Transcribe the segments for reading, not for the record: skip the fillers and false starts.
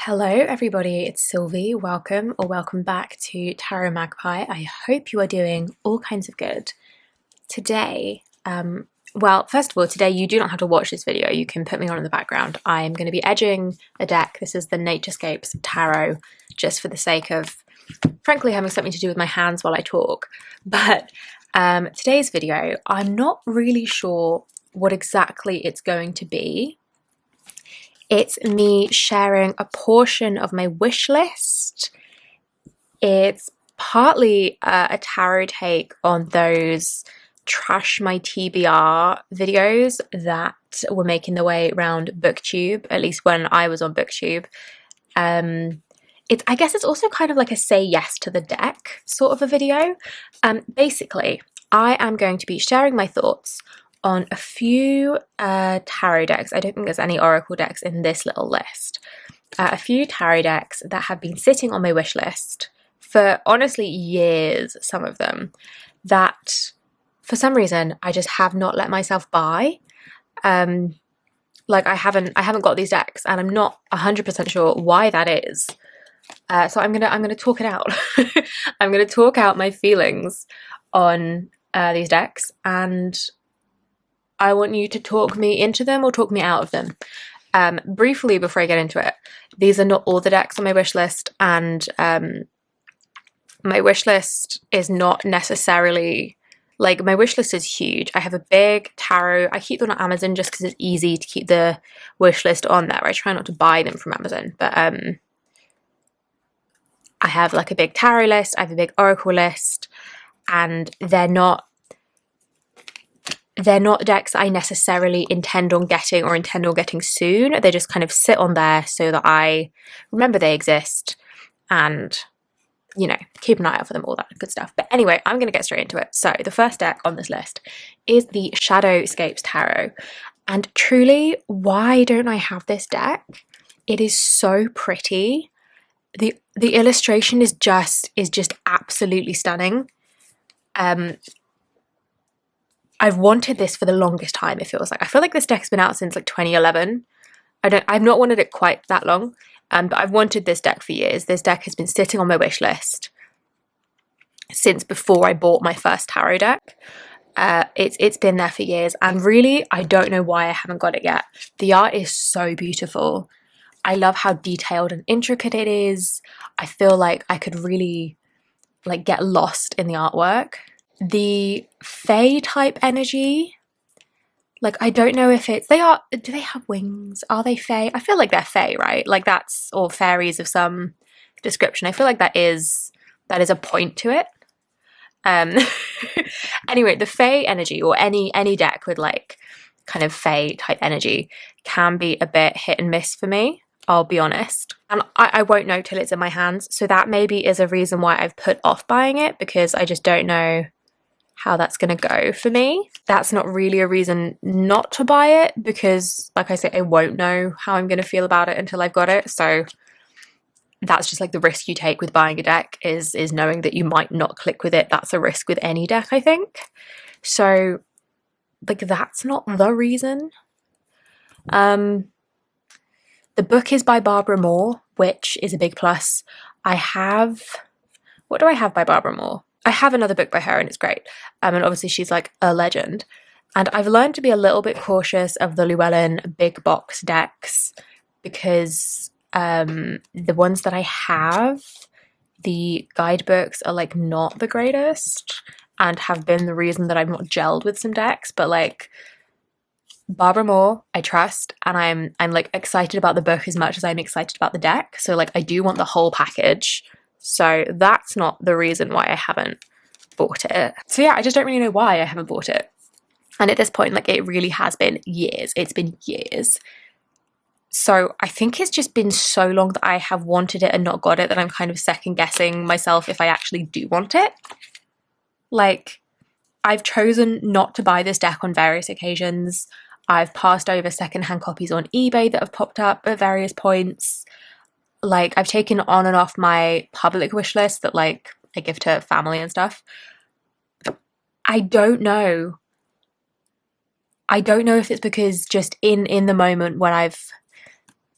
Hello everybody, it's Sylvie. Welcome or welcome back to Tarot Magpie. I hope you are doing all kinds of good. Today, well, first of all, today you do not have to watch this video. You can put me on in the background. I am going to be edging a deck. This is the Naturescapes Tarot, just for the sake of, frankly, having something to do with my hands while I talk. But today's video, I'm not really sure what exactly it's going to be. It's me sharing a portion of my wish list. It's partly a tarot take on those Trash My TBR videos that were making their way around BookTube, at least when I was on BookTube. I guess it's also kind of like a say yes to the deck sort of a video. Basically, I am going to be sharing my thoughts on a few tarot decks. I don't think there's any oracle decks in this little list. A few tarot decks that have been sitting on my wish list for honestly years, some of them, that for some reason I just have not let myself buy. Like I haven't got these decks, and I'm not 100% sure why that is. So I'm gonna talk it out. I'm gonna talk out my feelings on these decks, and I want you to talk me into them or talk me out of them. Briefly, before I get into it, these are not all the decks on my wish list, and my wish list is not necessarily, like, my wish list is huge. I have a big tarot. I keep them on Amazon just because it's easy to keep the wish list on there. I try not to buy them from Amazon, but I have like a big tarot list, I have a big oracle list, and they're not decks I necessarily intend on getting soon. They just kind of sit on there so that I remember they exist and, you know, keep an eye out for them, all that good stuff. But anyway, I'm going to get straight into it. So the first deck on this list is the Shadowscapes Tarot. And truly, why don't I have this deck? It is so pretty. The illustration is just absolutely stunning. I've wanted this for the longest time, it feels like. I feel like this deck's been out since like 2011. I've not wanted it quite that long, but I've wanted this deck for years. This deck has been sitting on my wish list since before I bought my first tarot deck. It's been there for years, and really, I don't know why I haven't got it yet. The art is so beautiful. I love how detailed and intricate it is. I feel like I could really like get lost in the artwork. The fae type energy, like, I don't know if it's, do they have wings? Are they fae? I feel like they're fae, right? Like that's, or fairies of some description. I feel like that is a point to it. Anyway, the fae energy, or any deck with like kind of fae type energy, can be a bit hit and miss for me, I'll be honest. And I won't know till it's in my hands. So that maybe is a reason why I've put off buying it, because I just don't know how that's going to go for me. That's not really a reason not to buy it, because like I say, I won't know how I'm going to feel about it until I've got it. So that's just like the risk you take with buying a deck, is knowing that you might not click with it. That's a risk with any deck, I think. So like, that's not the reason. The book is by Barbara Moore, which is a big plus. What do I have by Barbara Moore? I have another book by her, and it's great. And obviously she's like a legend. And I've learned to be a little bit cautious of the Llewellyn big box decks, because the ones that I have, the guidebooks are like not the greatest, and have been the reason that I've not gelled with some decks. But like, Barbara Moore, I trust, and I'm like excited about the book as much as I'm excited about the deck. So like, I do want the whole package. So that's not the reason why I haven't bought it. So yeah, I just don't really know why I haven't bought it. And at this point, like, it really has been years. It's been years. So I think it's just been so long that I have wanted it and not got it, that I'm kind of second guessing myself if I actually do want it. Like, I've chosen not to buy this deck on various occasions. I've passed over secondhand copies on eBay that have popped up at various points. Like, I've taken on and off my public wish list that like I give to family and stuff. I don't know if it's because just in the moment when I've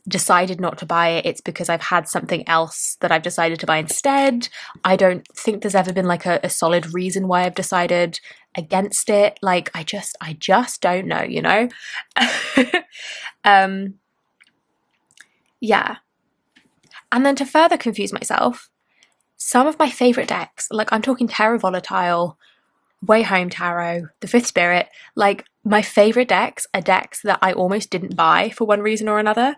decided not to buy it, it's because I've had something else that I've decided to buy instead. I don't think there's ever been like a solid reason why I've decided against it. Like I just don't know, you know? Yeah. And then to further confuse myself, some of my favourite decks, like I'm talking Terra Volatile, Way Home Tarot, the Fifth Spirit, like my favourite decks are decks that I almost didn't buy for one reason or another.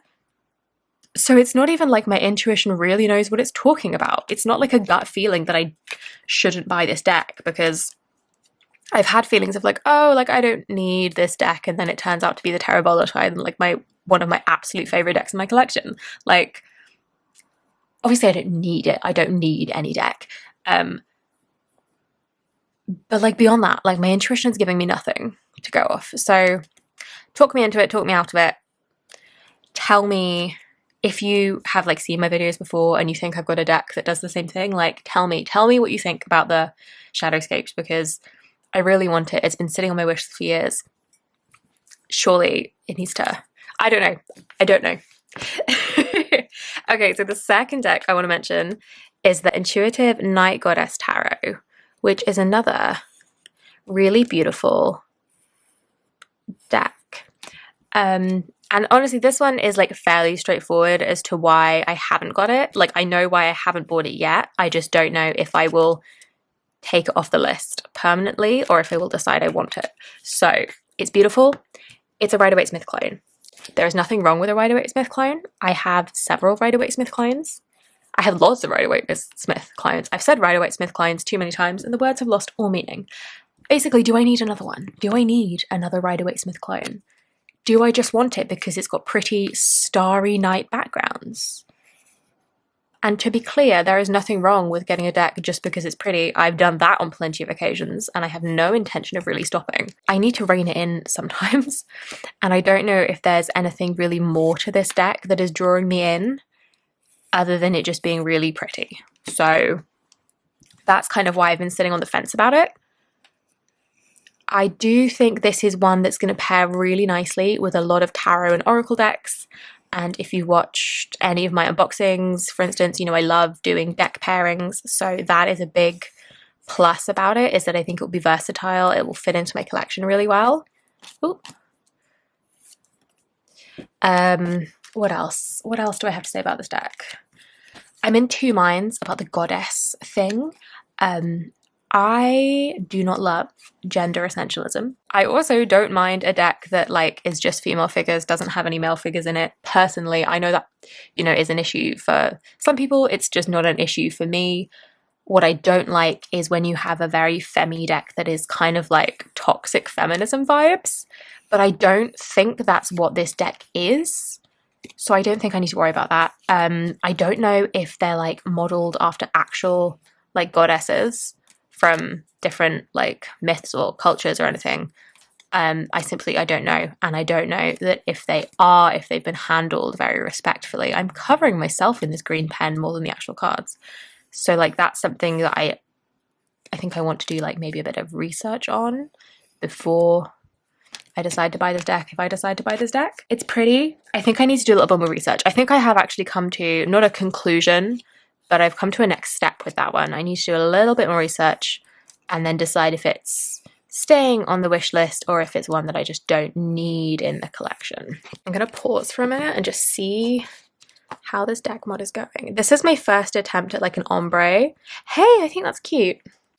So it's not even like my intuition really knows what it's talking about. It's not like a gut feeling that I shouldn't buy this deck, because I've had feelings of like, oh, like I don't need this deck, and then it turns out to be the Terra Volatile, and like one of my absolute favourite decks in my collection. Like, obviously I don't need it. I don't need any deck. But like beyond that, like my intuition's giving me nothing to go off. So talk me into it, talk me out of it. Tell me if you have like seen my videos before and you think I've got a deck that does the same thing. Like tell me what you think about the Shadowscapes, because I really want it. It's been sitting on my wish list for years. Surely it needs to, I don't know. Okay, so the second deck I want to mention is the Intuitive Night Goddess Tarot, which is another really beautiful deck. And honestly, this one is like fairly straightforward as to why I haven't got it. Like I know why I haven't bought it yet. I just don't know if I will take it off the list permanently or if I will decide I want it. So it's beautiful. It's a Rider-Waite-Smith clone. There is nothing wrong with a Rider-Waite-Smith clone. I have several Rider-Waite-Smith clones. I have lots of Rider-Waite-Smith clones. I've said Rider-Waite-Smith clones too many times and the words have lost all meaning. Basically, do I need another one? Do I need another Rider-Waite-Smith clone? Do I just want it because it's got pretty starry night backgrounds? And to be clear, there is nothing wrong with getting a deck just because it's pretty. I've done that on plenty of occasions and I have no intention of really stopping. I need to rein it in sometimes. And I don't know if there's anything really more to this deck that is drawing me in other than it just being really pretty. So that's kind of why I've been sitting on the fence about it. I do think this is one that's going to pair really nicely with a lot of tarot and oracle decks. And if you watched any of my unboxings, for instance, you know, I love doing deck pairings. So that is a big plus about it, is that I think it will be versatile. It will fit into my collection really well. Ooh. What else? What else do I have to say about this deck? I'm in two minds about the goddess thing. I do not love gender essentialism. I also don't mind a deck that like is just female figures, doesn't have any male figures in it. Personally, I know that, you know, is an issue for some people. It's just not an issue for me. What I don't like is when you have a very femmy deck that is kind of like toxic feminism vibes, but I don't think that's what this deck is. So I don't think I need to worry about that. I don't know if they're like modeled after actual like goddesses from different like myths or cultures or anything. I don't know. And I don't know that if they've been handled very respectfully. I'm covering myself in this green pen more than the actual cards. So like that's something that I think I want to do like maybe a bit of research on before I decide to buy this deck. If I decide to buy this deck, it's pretty. I think I need to do a little bit more research. I think I have actually come to not a conclusion, but I've come to a next step with that one. I need to do a little bit more research and then decide if it's staying on the wish list or if it's one that I just don't need in the collection. I'm going to pause for a minute and just see how this deck mod is going. This is my first attempt at like an ombre. Hey, I think that's cute.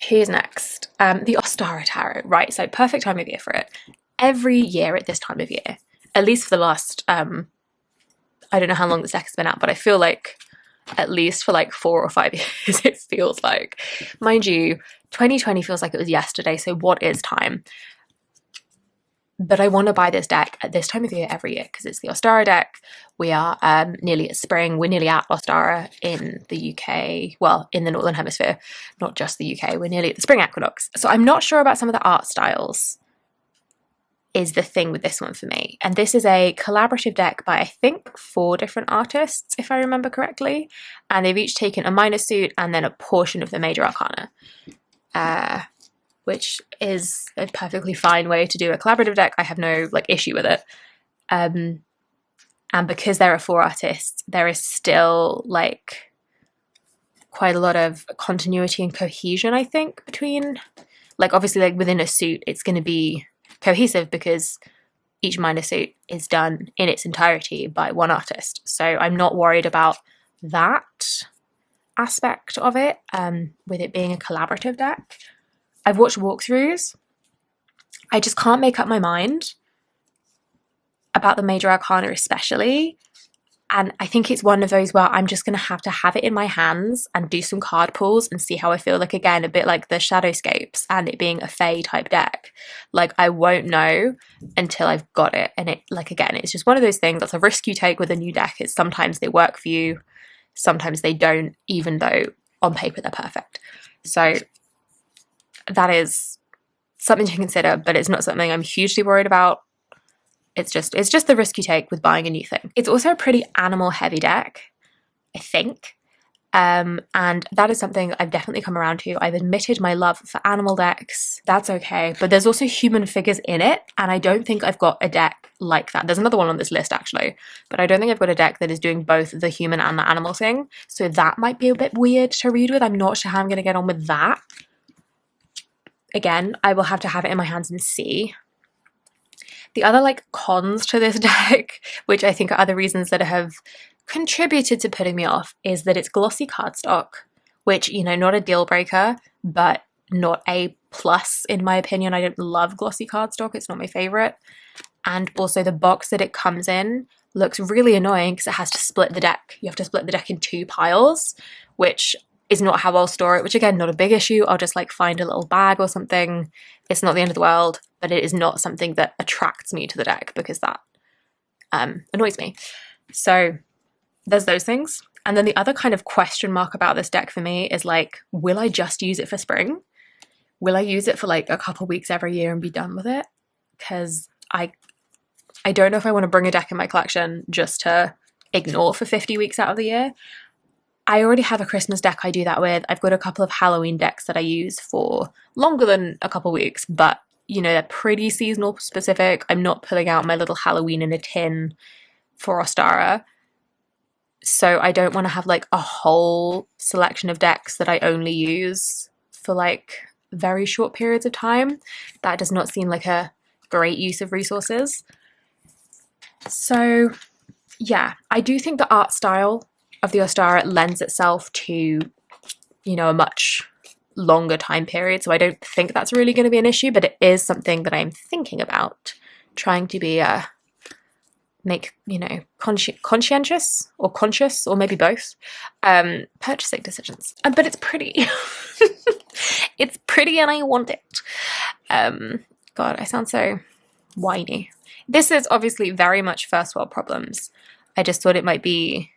Who's next? The Ostara Tarot. Right, so perfect time of year for it. Every year at this time of year, at least for the last, I don't know how long this deck has been out, but I feel like at least for like 4 or 5 years, it feels like. Mind you, 2020 feels like it was yesterday, so what is time? But I want to buy this deck at this time of year every year because it's the Ostara deck. We are nearly at spring. We're nearly at Ostara in the UK, well, in the Northern Hemisphere, not just the UK. We're nearly at the spring equinox. So I'm not sure about some of the art styles is the thing with this one for me. And this is a collaborative deck by I think 4 different artists, if I remember correctly. And they've each taken a minor suit and then a portion of the major arcana, which is a perfectly fine way to do a collaborative deck. I have no like issue with it. And because there are 4 artists, there is still like quite a lot of continuity and cohesion, I think, between, like, obviously, like within a suit, it's going to be cohesive because each minor suit is done in its entirety by one artist. So I'm not worried about that aspect of it, with it being a collaborative deck. I've watched walkthroughs. I just can't make up my mind about the Major Arcana especially. And I think it's one of those where I'm just going to have it in my hands and do some card pulls and see how I feel. Like, again, a bit like the Shadowscapes and it being a Fae type deck. Like, I won't know until I've got it. And it, like, again, it's just one of those things. That's a risk you take with a new deck. Is sometimes they work for you, sometimes they don't, even though on paper they're perfect. So that is something to consider, but it's not something I'm hugely worried about. It's just the risk you take with buying a new thing. It's also a pretty animal heavy deck, I think. And that is something I've definitely come around to. I've admitted my love for animal decks. That's okay. But there's also human figures in it. And I don't think I've got a deck like that. There's another one on this list actually, but I don't think I've got a deck that is doing both the human and the animal thing. So that might be a bit weird to read with. I'm not sure how I'm going to get on with that. Again, I will have to have it in my hands and see. The other like cons to this deck, which I think are other reasons that have contributed to putting me off, is that it's glossy cardstock, which, you know, not a deal breaker, but not a plus in my opinion. I don't love glossy cardstock. It's not my favorite. And also the box that it comes in looks really annoying because it has to split the deck. You have to split the deck in 2 piles, which is not how I'll store it, which again, not a big issue. I'll just like find a little bag or something. It's not the end of the world, but it is not something that attracts me to the deck because that annoys me. So there's those things. And then the other kind of question mark about this deck for me is like, will I just use it for spring? Will I use it for like a couple weeks every year and be done with it? Because I don't know if I want to bring a deck in my collection just to ignore for 50 weeks out of the year. I already have a Christmas deck I do that with. I've got a couple of Halloween decks that I use for longer than a couple weeks, but you know, they're pretty seasonal specific. I'm not pulling out my little Halloween in a tin for Ostara. So I don't want to have like a whole selection of decks that I only use for like very short periods of time. That does not seem like a great use of resources. So yeah, I do think the art style of the Ostara lends itself to, you know, a much longer time period. So I don't think that's really going to be an issue, but it is something that I'm thinking about trying to be make, you know, conscientious or conscious or maybe both purchasing decisions. But it's pretty. It's pretty and I want it. God, I sound so whiny. This is obviously very much first world problems. I just thought it might be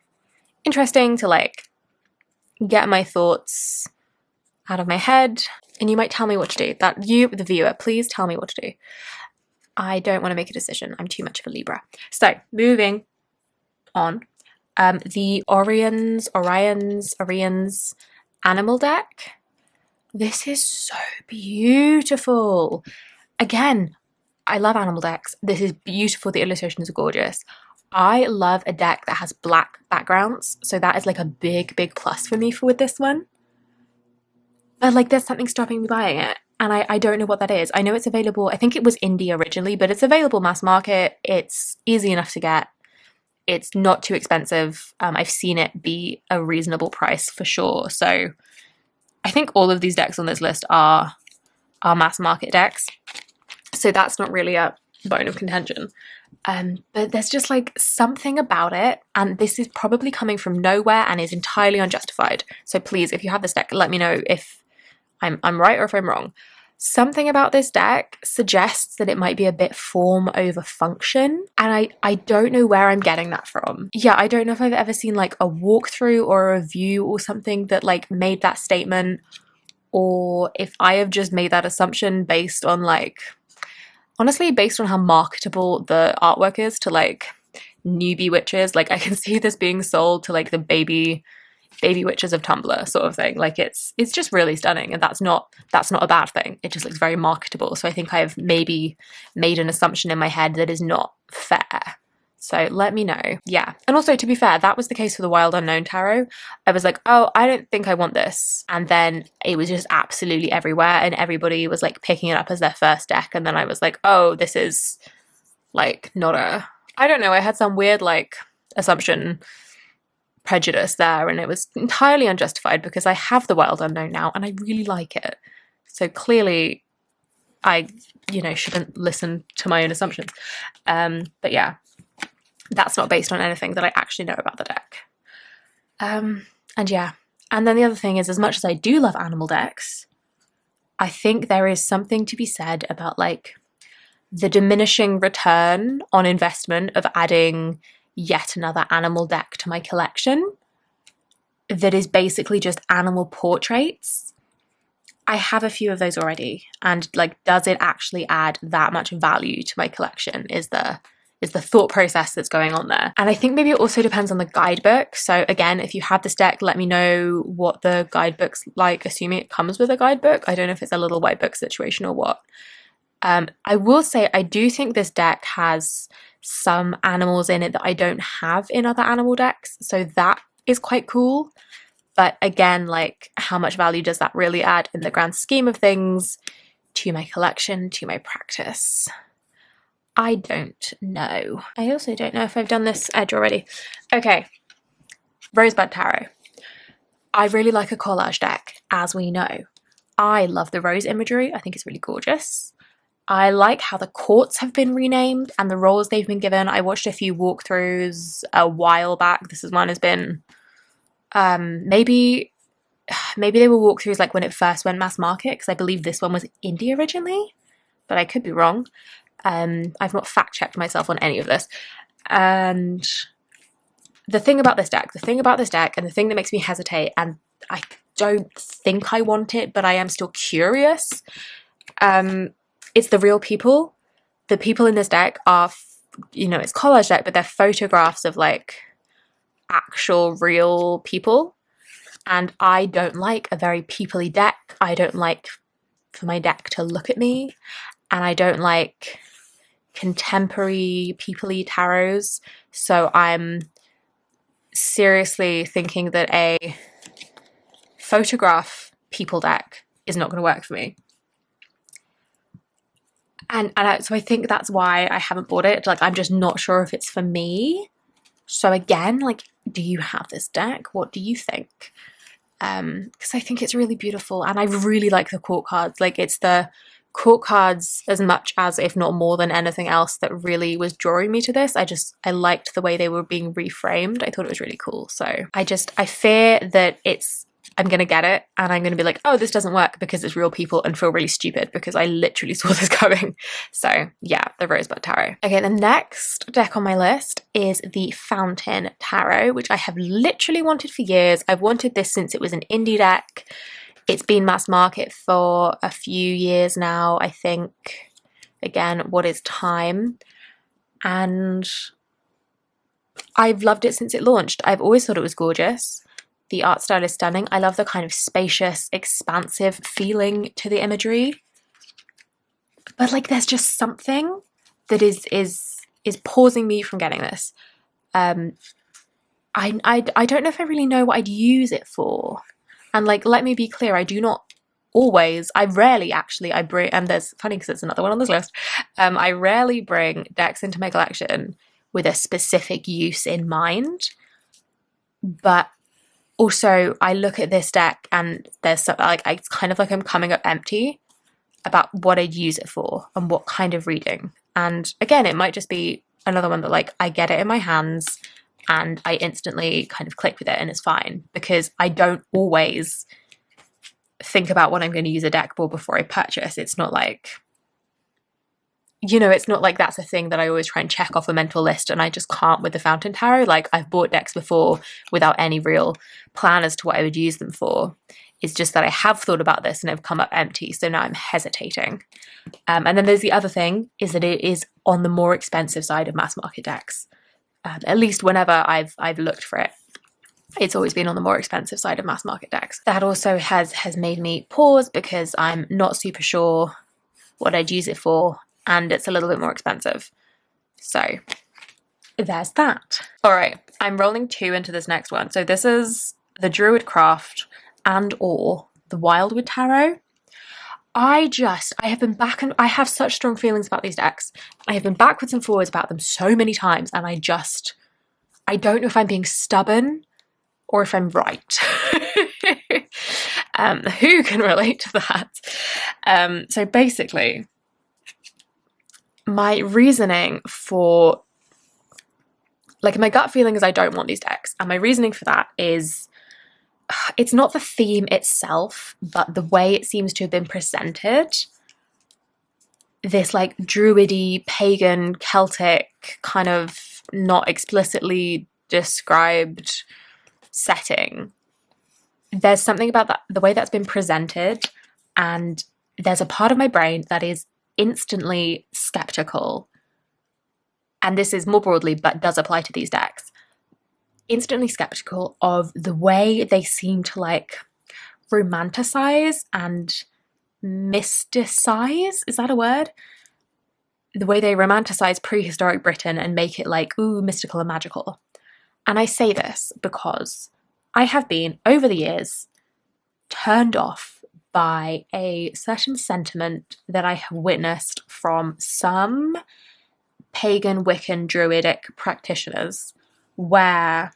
interesting to like get my thoughts out of my head, and you might tell me what to do. That you, the viewer, please tell me what to do. I don't want to make a decision. I'm too much of a Libra. So moving on, the Oriens animal deck. This is so beautiful. Again, I love animal decks. This is beautiful. The illustrations are gorgeous. I love a deck that has black backgrounds, so that is like a big plus for me with this one. But like there's something stopping me buying it, and I don't know what that is. I know it's available, I think it was indie originally, but it's available mass market. It's easy enough to get. It's not too expensive. I've seen it be a reasonable price for sure. So I think all of these decks on this list are mass market decks. So that's not really a bone of contention. But there's just like something about it, and this is probably coming from nowhere and is entirely unjustified. So please, if you have this deck, let me know if I'm right or if I'm wrong. Something about this deck suggests that it might be a bit form over function, and I don't know where I'm getting that from. Yeah, I don't know if I've ever seen like a walkthrough or a review or something that like made that statement, or if I have just made that assumption based on like, honestly, based on how marketable the artwork is to like newbie witches. Like I can see this being sold to like the baby witches of Tumblr sort of thing. Like it's just really stunning, and that's not a bad thing. It just looks very marketable. So I think I've maybe made an assumption in my head that is not fair. So let me know. Yeah. And also, to be fair, that was the case for the Wild Unknown Tarot. I was like, oh, I don't think I want this. And then it was just absolutely everywhere and everybody was like picking it up as their first deck. And then I was like, oh, this is like not a, I don't know. I had some weird like assumption prejudice there and it was entirely unjustified because I have the Wild Unknown now and I really like it. So clearly I, shouldn't listen to my own assumptions. But yeah. That's not based on anything that I actually know about the deck. And yeah. And then the other thing is, as much as I do love animal decks, I think there is something to be said about like the diminishing return on investment of adding yet another animal deck to my collection that is basically just animal portraits. I have a few of those already. And like, does it actually add that much value to my collection is the thought process that's going on there. And I think maybe it also depends on the guidebook. So again, if you have this deck, let me know what the guidebook's like, assuming it comes with a guidebook. I don't know if it's a little white book situation or what. I will say I do think this deck has some animals in it that I don't have in other animal decks. So that is quite cool. But again, like how much value does that really add in the grand scheme of things to my collection, to my practice? I don't know. I also don't know if I've done this edge already. Okay, Rosebud Tarot. I really like a collage deck, as we know. I love the rose imagery. I think it's really gorgeous. I like how the courts have been renamed and the roles they've been given. I watched a few walkthroughs a while back. This is one has been maybe they were walkthroughs like when it first went mass market, because I believe this one was indie originally, but I could be wrong. I've not fact checked myself on any of this. And the thing about this deck, and the thing that makes me hesitate, and I don't think I want it, but I am still curious, it's the real people. The people in this deck are, it's collage deck, but they're photographs of like actual real people. And I don't like a very people-y deck. I don't like for my deck to look at me. And I don't like contemporary people-y tarots. So I'm seriously thinking that a photograph people deck is not going to work for me. So I think that's why I haven't bought it. Like, I'm just not sure if it's for me. So again, like, do you have this deck? What do you think? Because I think it's really beautiful and I really like the court cards. Like, it's the court cards as much as, if not more than anything else, that really was drawing me to this. I liked the way they were being reframed. I thought it was really cool. So I fear that I'm going to get it and I'm going to be like, oh, this doesn't work because it's real people, and feel really stupid because I literally saw this coming. So yeah, the Rosebud Tarot. Okay, the next deck on my list is the Fountain Tarot, which I have literally wanted for years. I've wanted this since it was an indie deck. It's been mass market for a few years now, I think. Again, what is time? And I've loved it since it launched. I've always thought it was gorgeous. The art style is stunning. I love the kind of spacious, expansive feeling to the imagery. But like, there's just something that is pausing me from getting this. I don't know if I really know what I'd use it for. And like, let me be clear, I rarely bring, and there's funny because it's another one on this list. I rarely bring decks into my collection with a specific use in mind. But also, I look at this deck and there's something like, it's kind of like I'm coming up empty about what I'd use it for and what kind of reading. And again, it might just be another one that like I get it in my hands and I instantly kind of click with it and it's fine, because I don't always think about what I'm going to use a deck for before I purchase. It's not like, it's not like that's a thing that I always try and check off a mental list, and I just can't with the Fountain Tarot. Like, I've bought decks before without any real plan as to what I would use them for. It's just that I have thought about this and have come up empty, so now I'm hesitating. And then there's the other thing, is that it is on the more expensive side of mass market decks. At least whenever I've looked for it, it's always been on the more expensive side of mass market decks. That also has made me pause because I'm not super sure what I'd use it for, and it's a little bit more expensive. So there's that. All right, I'm rolling 2 into this next one. So this is the Druidcraft and or the Wildwood Tarot. I have been back and I have such strong feelings about these decks. I have been backwards and forwards about them so many times, and I don't know if I'm being stubborn or if I'm right. Who can relate to that? So basically, my reasoning for, like, my gut feeling is I don't want these decks, and my reasoning for that is it's not the theme itself, but the way it seems to have been presented. This like druidy, pagan, Celtic kind of not explicitly described setting. There's something about that, the way that's been presented, and there's a part of my brain that is instantly skeptical. And this is more broadly, but does apply to these decks. Instantly skeptical of the way they seem to like romanticize and mysticize, is that a word? The way they romanticize prehistoric Britain and make it like, ooh, mystical and magical. And I say this because I have been, over the years, turned off by a certain sentiment that I have witnessed from some pagan, Wiccan, druidic practitioners, where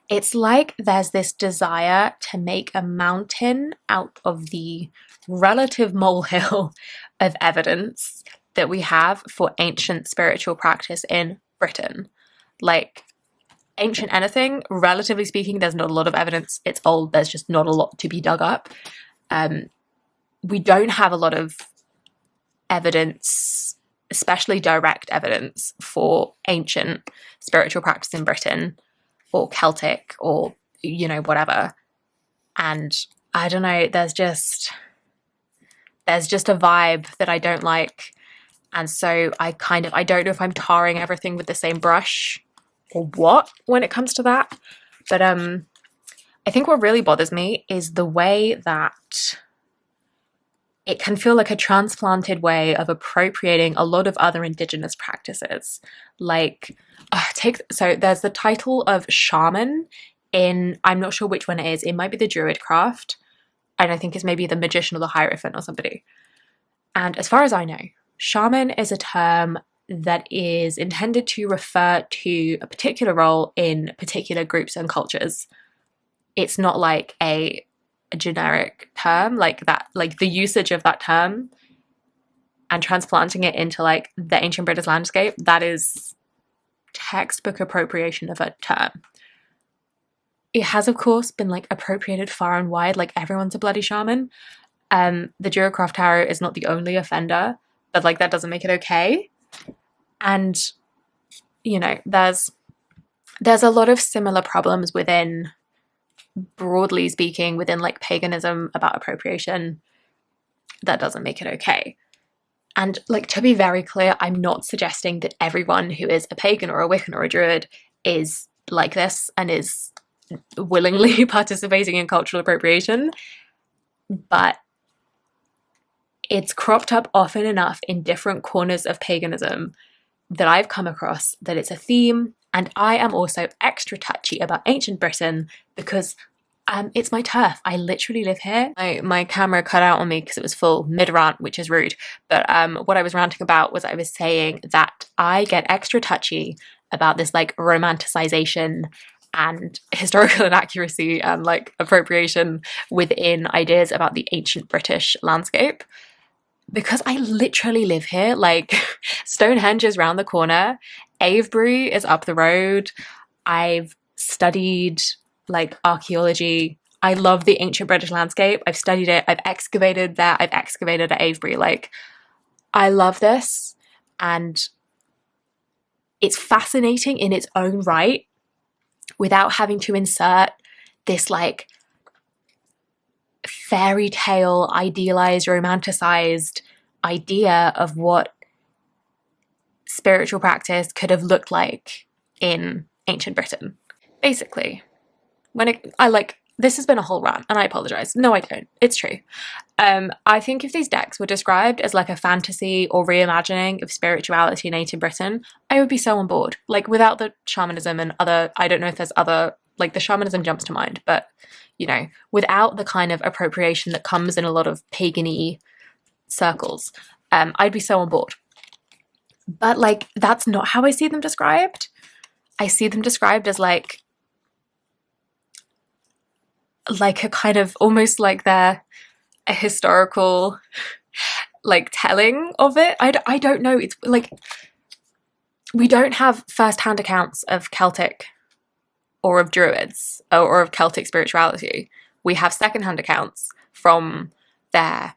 it's like there's this desire to make a mountain out of the relative molehill of evidence that we have for ancient spiritual practice in Britain. Like, ancient anything, relatively speaking, there's not a lot of evidence. It's old, there's just not a lot to be dug up. We don't have a lot of evidence, especially direct evidence, for ancient spiritual practice in Britain, or Celtic, or, you know, whatever. And I don't know, there's just a vibe that I don't like. And so I don't know if I'm tarring everything with the same brush or what when it comes to that. But I think what really bothers me is the way that it can feel like a transplanted way of appropriating a lot of other indigenous practices. Like, so there's the title of shaman in, I'm not sure which one it is. It might be the Druidcraft, and I think it's maybe the magician or the hierophant or somebody. And as far as I know, shaman is a term that is intended to refer to a particular role in particular groups and cultures. It's not like a generic term like that, like the usage of that term and transplanting it into like the ancient British landscape, that is textbook appropriation of a term. It has, of course, been like appropriated far and wide, like everyone's a bloody shaman. The Druidcraft Tarot is not the only offender, but like that doesn't make it okay. And, you know, there's a lot of similar problems within, broadly speaking, within like paganism about appropriation that doesn't make it okay. And like, to be very clear, I'm not suggesting that everyone who is a pagan or a Wiccan or a druid is like this and is willingly participating in cultural appropriation, but it's cropped up often enough in different corners of paganism that I've come across that it's a theme. And I am also extra touchy about ancient Britain because it's my turf. I literally live here. My camera cut out on me because it was full mid-rant, which is rude. But what I was ranting about was I was saying that I get extra touchy about this like romanticization and historical inaccuracy and like appropriation within ideas about the ancient British landscape. Because I literally live here. Like, Stonehenge is round the corner. Avebury is up the road. I've studied like archaeology. I love the ancient British landscape. I've studied it. I've excavated there. I've excavated at Avebury. Like, I love this. And it's fascinating in its own right without having to insert this like fairy tale, idealized, romanticized idea of what spiritual practice could have looked like in ancient Britain. Basically, I like this has been a whole rant and I apologize. No, I don't. It's true. I think if these decks were described as like a fantasy or reimagining of spirituality in ancient Britain, I would be so on board. Like without the shamanism and other, I don't know if there's other, like the shamanism jumps to mind, but you know, without the kind of appropriation that comes in a lot of pagan-y circles, I'd be so on board. But like, that's not how I see them described. I see them described as like a kind of almost like they're a historical like telling of it. I don't know. It's like we don't have first-hand accounts of Celtic or of Druids or of Celtic spirituality. We have second-hand accounts from their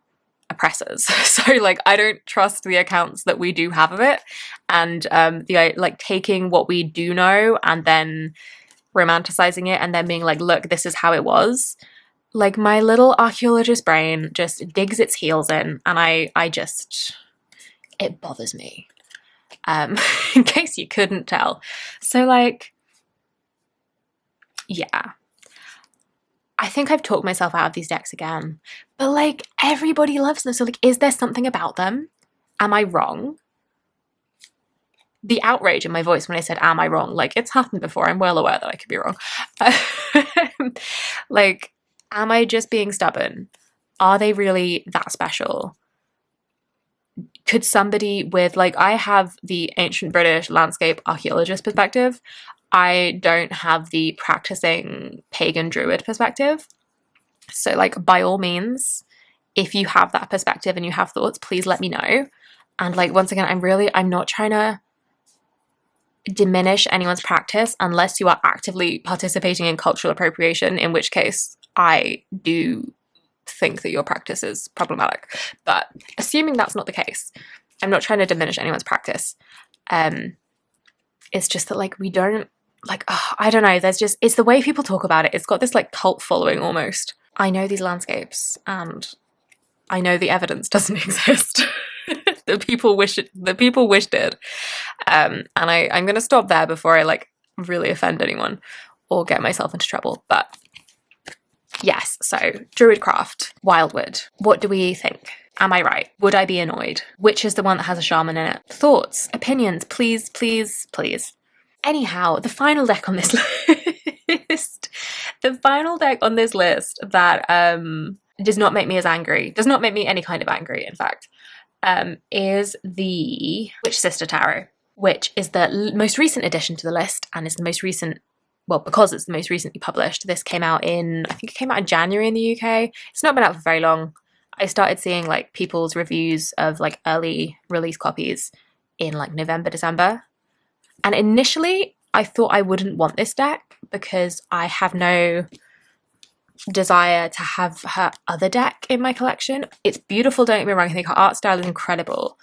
oppressors. So like I don't trust the accounts that we do have of it, and the like taking what we do know and then romanticizing it and then being like, look, this is how it was. Like my little archaeologist brain just digs its heels in, and I just, it bothers me. In case you couldn't tell. So like, yeah. I think I've talked myself out of these decks again, but like everybody loves them. So like, is there something about them? Am I wrong? The outrage in my voice when I said, am I wrong? Like it's happened before. I'm well aware that I could be wrong. Like, am I just being stubborn? Are they really that special? Could somebody with, like, I have the ancient British landscape archaeologist perspective. I don't have the practicing pagan druid perspective. So like, by all means, if you have that perspective and you have thoughts, please let me know. And like, once again, I'm not trying to diminish anyone's practice unless you are actively participating in cultural appropriation, in which case I do think that your practice is problematic. But assuming that's not the case, I'm not trying to diminish anyone's practice. It's just that like we don't like, I don't know, there's just, it's the way people talk about it. It's got this like cult following almost. I know these landscapes and I know the evidence doesn't exist. The people wished it. And I'm going to stop there before I like really offend anyone or get myself into trouble. But yes, so Druidcraft, Wildwood. What do we think? Am I right? Would I be annoyed? Which is the one that has a shaman in it? Thoughts, opinions, please, please, please. Anyhow, the final deck on this list, the final deck on this list that does not make me as angry, does not make me any kind of angry, in fact, is the Witch Sister Tarot, which is the most recent addition to the list and is the most recent, well, because it's the most recently published. This came out in, I think it came out in January in the UK. It's not been out for very long. I started seeing like people's reviews of like early release copies in like November, December. And initially I thought I wouldn't want this deck because I have no desire to have her other deck in my collection. It's beautiful, don't get me wrong, I think her art style is incredible,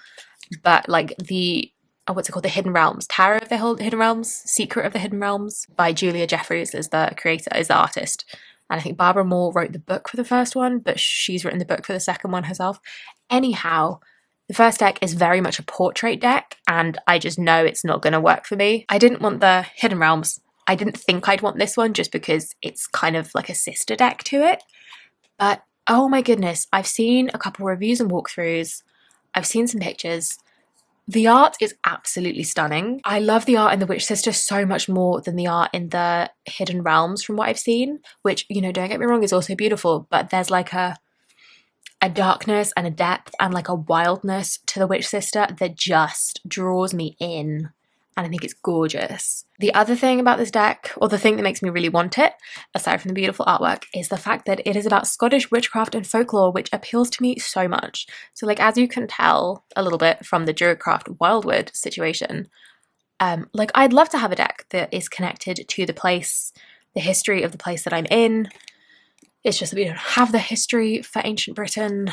but like the what's it called, the Hidden Realms, Tarot of the Hidden Realms, Secret of the Hidden Realms by Julia Jeffries is the creator, is the artist, and I think Barbara Moore wrote the book for the first one, but she's written the book for the second one herself. Anyhow, the first deck is very much a portrait deck and I just know it's not going to work for me. I didn't want the Hidden Realms. I didn't think I'd want this one just because it's kind of like a sister deck to it. But oh my goodness, I've seen a couple reviews and walkthroughs. I've seen some pictures. The art is absolutely stunning. I love the art in the Witch Sister so much more than the art in the Hidden Realms from what I've seen, which, you know, don't get me wrong, is also beautiful, but there's like a darkness and a depth and like a wildness to the Witch Sister that just draws me in. And I think it's gorgeous. The other thing about this deck, or the thing that makes me really want it, aside from the beautiful artwork, is the fact that it is about Scottish witchcraft and folklore, which appeals to me so much. So like, as you can tell a little bit from the Druidcraft Wildwood situation, like I'd love to have a deck that is connected to the place, the history of the place that I'm in. It's just that we don't have the history for ancient Britain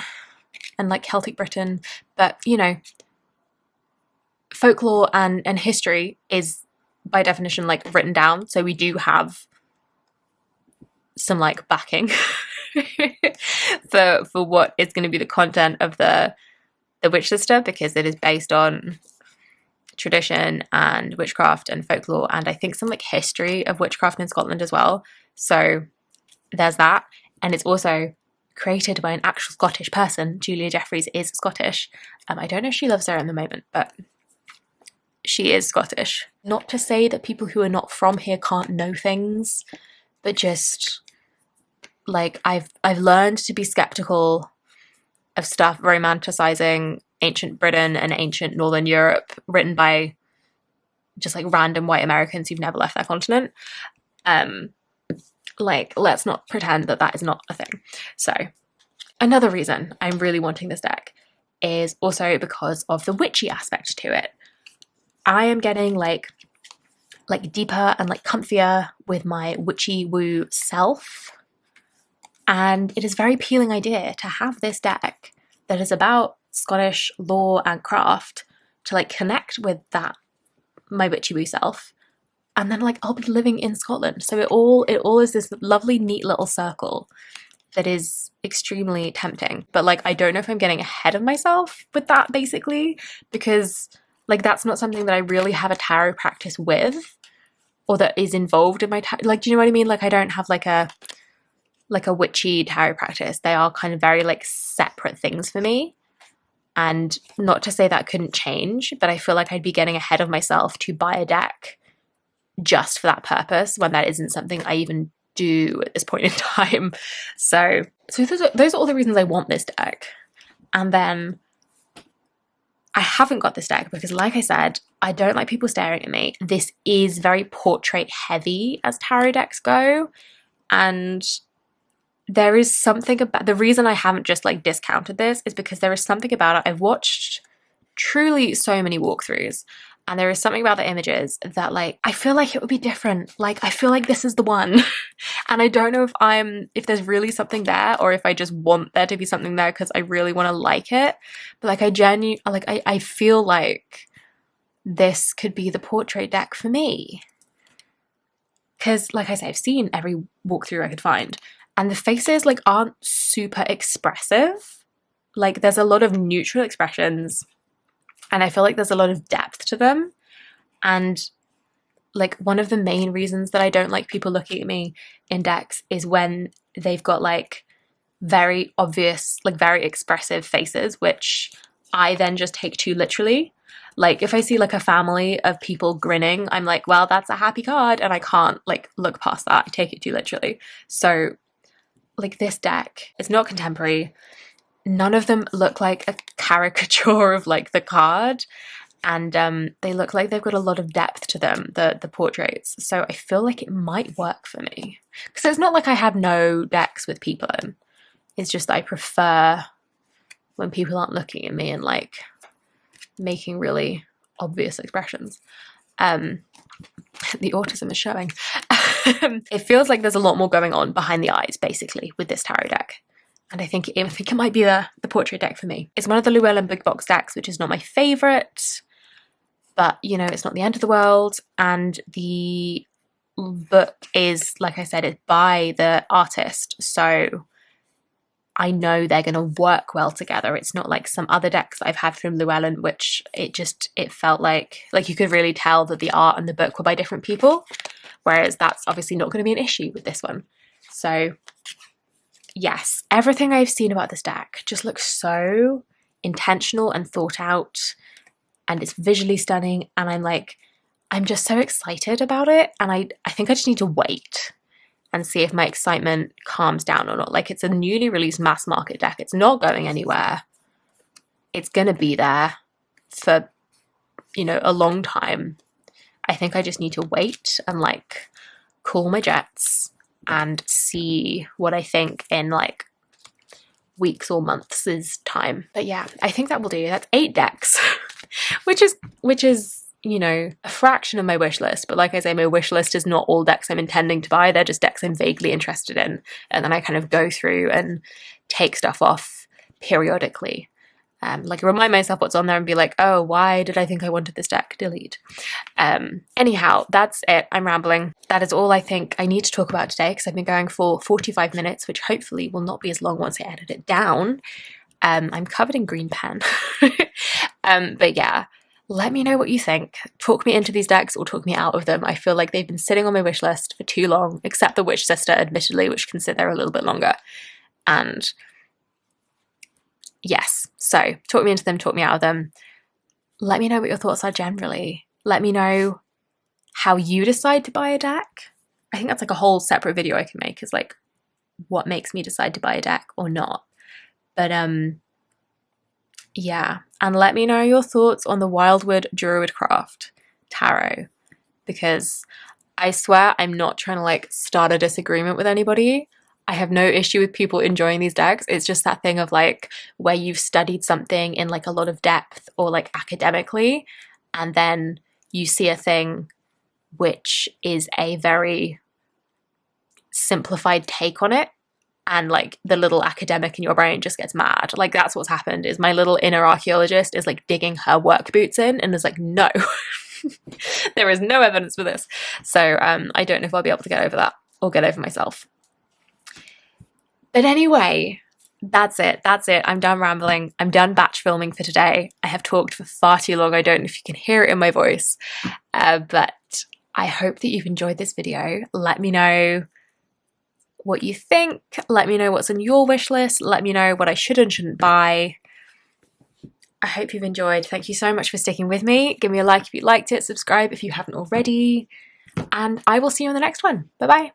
and like Celtic Britain, but you know, folklore and history is by definition like written down, so we do have some like backing for what is going to be the content of the Witch Sister, because it is based on tradition and witchcraft and folklore, and I think some like history of witchcraft in Scotland as well. So there's that. And it's also created by an actual Scottish person. Julia Jeffries is Scottish. I don't know if she lives there at the moment, but she is Scottish. Not to say that people who are not from here can't know things, but just like I've learned to be skeptical of stuff romanticizing ancient Britain and ancient Northern Europe written by just like random white Americans who've never left their continent. Like, let's not pretend that that is not a thing. So another reason I'm really wanting this deck is also because of the witchy aspect to it. I am getting like deeper and like comfier with my witchy woo self. And it is a very appealing idea to have this deck that is about Scottish lore and craft to like connect with that, my witchy woo self. And then like I'll be living in Scotland. So it all is this lovely, neat little circle that is extremely tempting. But like I don't know if I'm getting ahead of myself with that basically, because like that's not something that I really have a tarot practice with, or that is involved in my like, do you know what I mean? Like I don't have like a witchy tarot practice. They are kind of very like separate things for me. And not to say that couldn't change, but I feel like I'd be getting ahead of myself to buy a deck just for that purpose when that isn't something I even do at this point in time. So those are all the reasons I want this deck. And then I haven't got this deck because, like I said, I don't like people staring at me. This is very portrait heavy as tarot decks go. And there is something about the reason I haven't just like discounted this is because there is something about it. I've watched truly so many walkthroughs, and there is something about the images that like I feel like it would be different. Like I feel like this is the one. And I don't know if there's really something there, or if I just want there to be something there because I really want to like it. But like I feel like this could be the portrait deck for me. Because like I say, I've seen every walkthrough I could find, and the faces like aren't super expressive. Like there's a lot of neutral expressions, and I feel like there's a lot of depth to them. And like one of the main reasons that I don't like people looking at me in decks is when they've got like very obvious, like very expressive faces, which I then just take too literally. Like if I see like a family of people grinning, I'm like, well, that's a happy card, and I can't like look past that. I take it too literally. So like this deck, it's not contemporary. None of them look like a caricature of like the card, and they look like they've got a lot of depth to them, the portraits. So I feel like it might work for me, because it's not like I have no decks with people in. It's just that I prefer when people aren't looking at me and like making really obvious expressions. The autism is showing. It feels like there's a lot more going on behind the eyes basically with this tarot deck. And I think it might be the portrait deck for me. It's one of the Llewellyn big box decks, which is not my favourite, but you know, it's not the end of the world. And the book is, like I said, it's by the artist, so I know they're going to work well together. It's not like some other decks that I've had from Llewellyn, which it felt like you could really tell that the art and the book were by different people, whereas that's obviously not going to be an issue with this one. So yes, everything I've seen about this deck just looks so intentional and thought out, and it's visually stunning, and I'm just so excited about it, and I think I just need to wait and see if my excitement calms down or not. Like, it's a newly released mass market deck. It's not going anywhere. It's gonna be there for, you know, a long time. I think I just need to wait and like cool my jets and see what I think in like weeks or months' time. But yeah, I think that will do. That's 8 decks, which is, you know, a fraction of my wish list. But like I say, my wish list is not all decks I'm intending to buy. They're just decks I'm vaguely interested in. And then I kind of go through and take stuff off periodically. Like remind myself what's on there and be like, oh, why did I think I wanted this deck? Delete. Anyhow, that's it. I'm rambling. That is all I think I need to talk about today, because I've been going for 45 minutes, which hopefully will not be as long once I edit it down. I'm covered in green pen. But yeah, Let me know what you think. Talk me into these decks or talk me out of them. I feel like they've been sitting on my wish list for too long, except the Witch Sister, admittedly, which can sit there a little bit longer. And yes, so talk me into them, talk me out of them. Let me know what your thoughts are generally. Let me know how you decide to buy a deck. I think that's like a whole separate video I can make, is like what makes me decide to buy a deck or not. But yeah, and let me know your thoughts on the Wildwood Druidcraft Tarot, because I swear I'm not trying to like start a disagreement with anybody. I have no issue with people enjoying these decks. It's just that thing of like where you've studied something in like a lot of depth or like academically, and then you see a thing which is a very simplified take on it, and like the little academic in your brain just gets mad. Like that's what's happened, is my little inner archaeologist is like digging her work boots in and is like, no, there is no evidence for this. So I don't know if I'll be able to get over that or get over myself. But anyway, that's it. I'm done rambling. I'm done batch filming for today. I have talked for far too long. I don't know if you can hear it in my voice, but I hope that you've enjoyed this video. Let me know what you think. Let me know what's on your wish list. Let me know what I should and shouldn't buy. I hope you've enjoyed. Thank you so much for sticking with me. Give me a like if you liked it. Subscribe if you haven't already. And I will see you in the next one. Bye-bye.